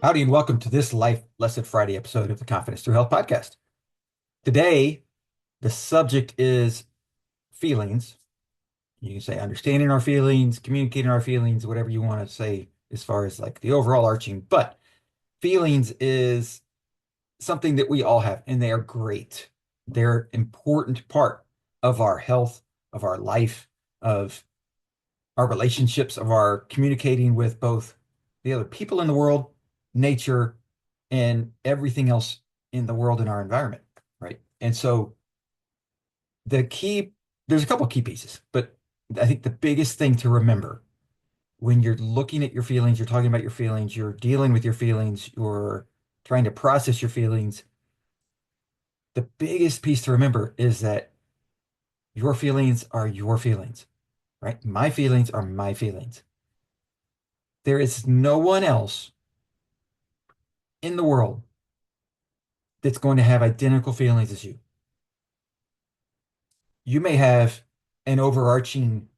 Howdy, and welcome to this Life Lesson Friday episode of the Confidence Through Health podcast. Today, the subject is feelings. You can say understanding our feelings, communicating our feelings, whatever you want to say as far as like the overall arching. But feelings is something that we all have, and they are great. They're an important part of our health, of our life, of our relationships, of our communicating with both the other people in the world, nature, and everything else in the world and our environment, right? And so the key, there's a couple of key pieces, but I think the biggest thing to remember when you're looking at your feelings, you're talking about your feelings, you're dealing with your feelings, you're trying to process your feelings, the biggest piece to remember is that your feelings are your feelings, right? My feelings are my feelings. There is no one else in the world that's going to have identical feelings as you. You may have an overarching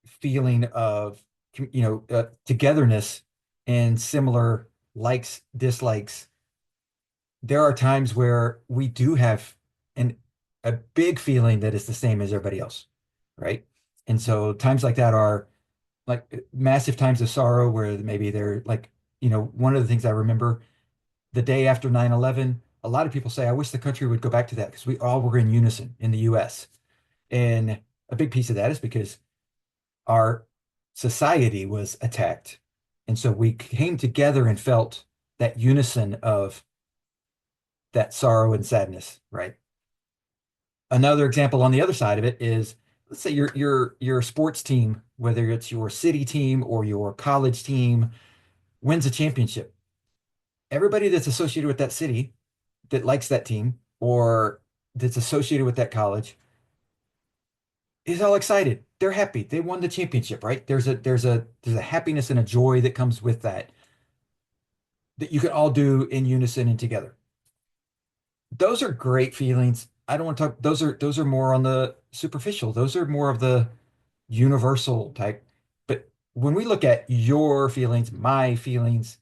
feeling of, togetherness and similar likes, dislikes. There are times where we do have an a big feeling that is the same as everybody else, right? And so times like that are like massive times of sorrow where maybe they're like, one of the things I remember the day after 9/11, a lot of people say, I wish the country would go back to that because we all were in unison in the US. And a big piece of that is because our society was attacked. And so we came together and felt that unison of that sorrow and sadness, right? Another example on the other side of it is, let's say your sports team, whether it's your city team or your college team, wins a championship. Everybody that's associated with that city that likes that team or that's associated with that college is all excited. They're happy. They won the championship, right? There's a happiness and a joy that comes with that that you can all do in unison and together. Those are great feelings. I don't want to talk, those are more on the superficial. Those are more of the universal type. But when we look at your feelings, my feelings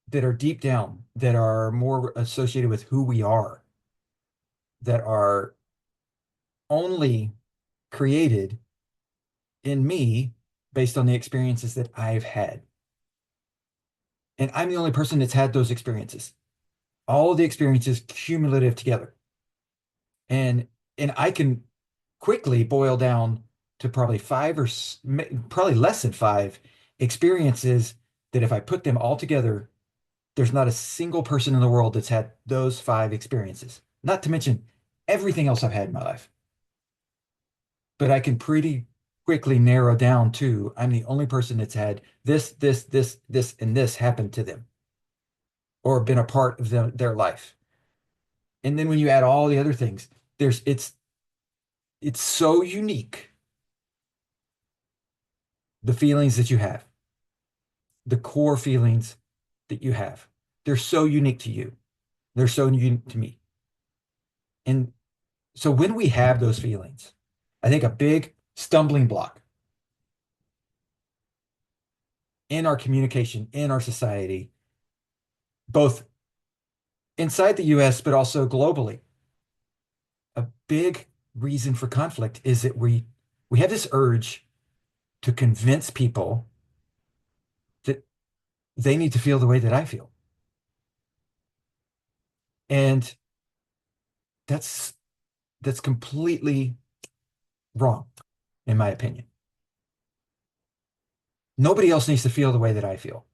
that are deep down, that are more associated with who we are, that are only created in me based on the experiences that I've had. And I'm the only person that's had those experiences. All of the experiences cumulative together. And and I can quickly boil down to probably five or probably less than five experiences that if I put them all together, there's not a single person in the world that's had those five experiences. Not to mention everything else I've had in my life. But I can pretty quickly narrow down to I'm the only person that's had this, and this happen to them or been a part of their life. And then when you add all the other things, there's it's so unique, the feelings that you have, the core feelings that you have. They're so unique to you. They're so unique to me. And so when we have those feelings, I think a big stumbling block in our communication, in our society, both inside the US, but also globally, a big reason for conflict is that we have this urge to convince people that they need to feel the way that I feel. And that's that's completely wrong, in my opinion. Nobody else needs to feel the way that I feel.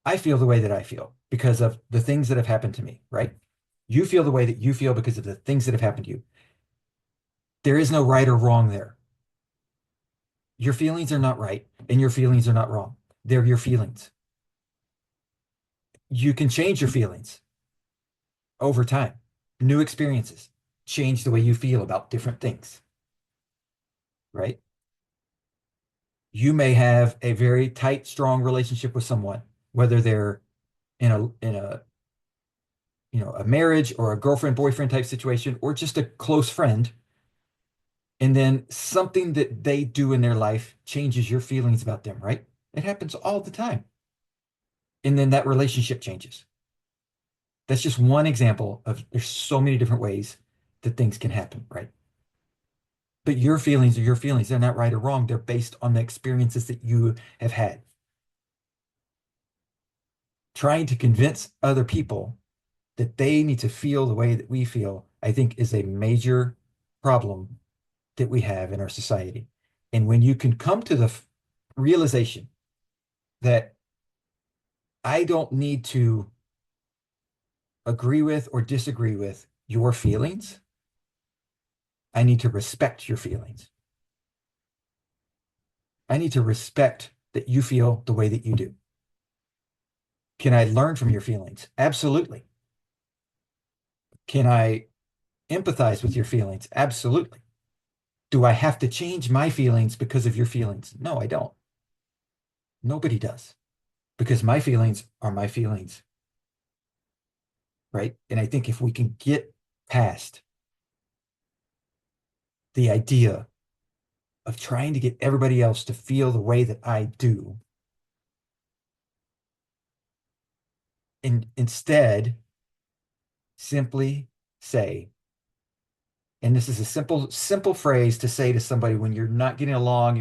I feel the way that I feel because of the things that have happened to me, right? You feel the way that you feel because of the things that have happened to you. There is no right or wrong there. Your feelings are not right and your feelings are not wrong. They're your feelings. You can change your feelings over time. New experiences change the way you feel about different things, right? You may have a very tight, strong relationship with someone, whether they're in a a marriage or a girlfriend boyfriend type situation or just a close friend, and then something that they do in their life changes your feelings about them, right? It happens all the time. And then that relationship changes. That's just one example of there's so many different ways that things can happen, right? But your feelings are your feelings. They're not right or wrong. They're based on the experiences that you have had. Trying to convince other people that they need to feel the way that we feel, I think is a major problem that we have in our society. And when you can come to the realization that I don't need to agree with or disagree with your feelings, I need to respect your feelings. I need to respect that you feel the way that you do. Can I learn from your feelings? Absolutely. Can I empathize with your feelings? Absolutely. Do I have to change my feelings because of your feelings? No, I don't. Nobody does, because my feelings are my feelings, right? And I think if we can get past the idea of trying to get everybody else to feel the way that I do, and instead simply say, and this is a simple phrase to say to somebody when you're not getting along,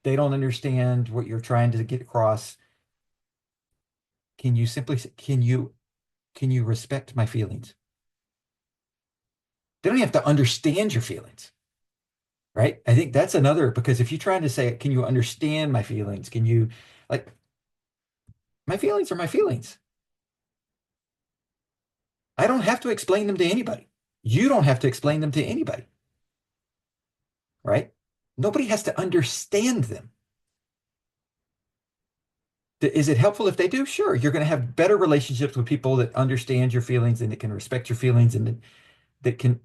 they don't understand what you're trying to get across. Can you simply say, can you respect my feelings? They don't have to understand your feelings, right? I think that's another, because if you're trying to say, can you understand my feelings? Can you, like, my feelings are my feelings. I don't have to explain them to anybody. You don't have to explain them to anybody, right? Nobody has to understand them. Is it helpful if they do? Sure. You're going to have better relationships with people that understand your feelings and that can respect your feelings and that can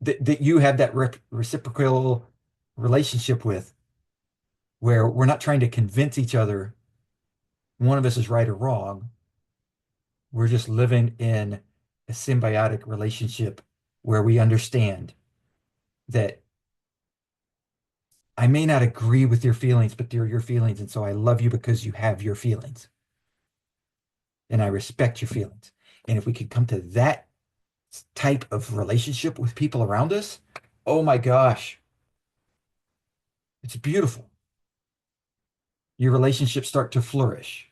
that you have that reciprocal relationship with, where we're not trying to convince each other one of us is right or wrong. We're just living in a symbiotic relationship where we understand that I may not agree with your feelings, but they're your feelings. And so I love you because you have your feelings and I respect your feelings. And if we could come to that type of relationship with people around us, oh my gosh, it's beautiful. Your relationships start to flourish.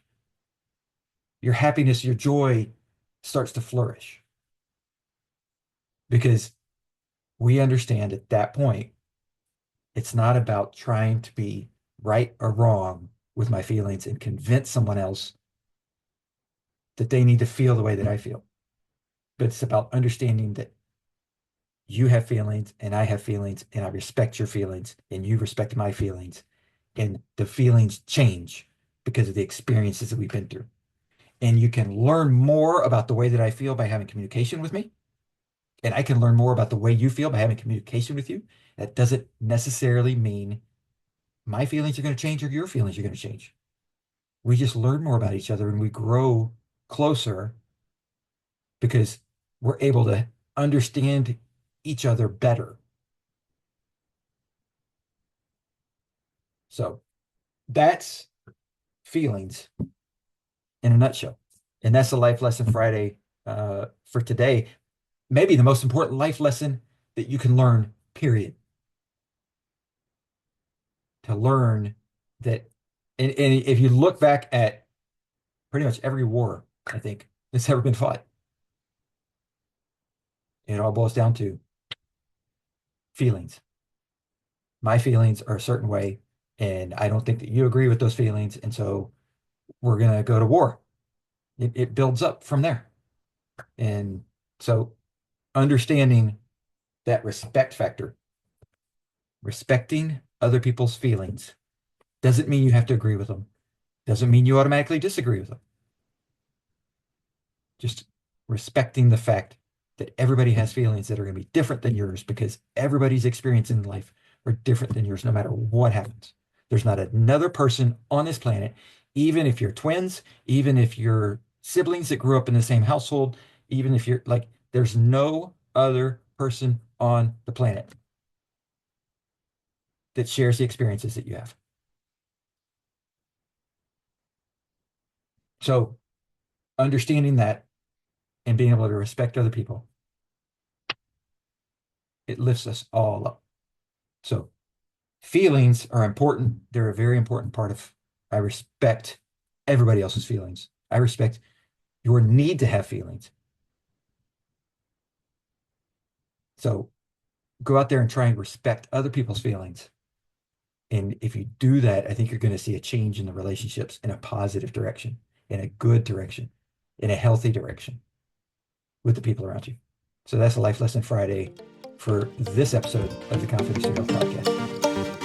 Your happiness, your joy starts to flourish because we understand at that point, it's not about trying to be right or wrong with my feelings and convince someone else that they need to feel the way that I feel. But it's about understanding that you have feelings and I have feelings and I respect your feelings and you respect my feelings. And the feelings change because of the experiences that we've been through. And you can learn more about the way that I feel by having communication with me. And I can learn more about the way you feel by having communication with you. That doesn't necessarily mean my feelings are going to change or your feelings are going to change. We just learn more about each other and we grow closer because we're able to understand each other better. So that's feelings in a nutshell. And that's the Life Lesson Friday for today. Maybe the most important life lesson that you can learn, period. To learn that, and if you look back at pretty much every war, I think, that's ever been fought, it all boils down to feelings. My feelings are a certain way, and I don't think that you agree with those feelings. And so we're going to go to war. It builds up from there. And so understanding that respect factor, respecting other people's feelings, doesn't mean you have to agree with them, doesn't mean you automatically disagree with them. Just respecting the fact that everybody has feelings that are going to be different than yours because everybody's experience in life are different than yours, no matter what happens. There's not another person on this planet, even if you're twins, even if you're siblings that grew up in the same household, even if you're like, there's no other person on the planet that shares the experiences that you have. So understanding that and being able to respect other people, it lifts us all up. So feelings are important. They're a very important part of, I respect everybody else's feelings. I respect your need to have feelings. So go out there and try and respect other people's feelings. And if you do that, I think you're going to see a change in the relationships in a positive direction, in a good direction, in a healthy direction with the people around you. So that's a Life Lesson Friday for this episode of the Confidence to Health podcast.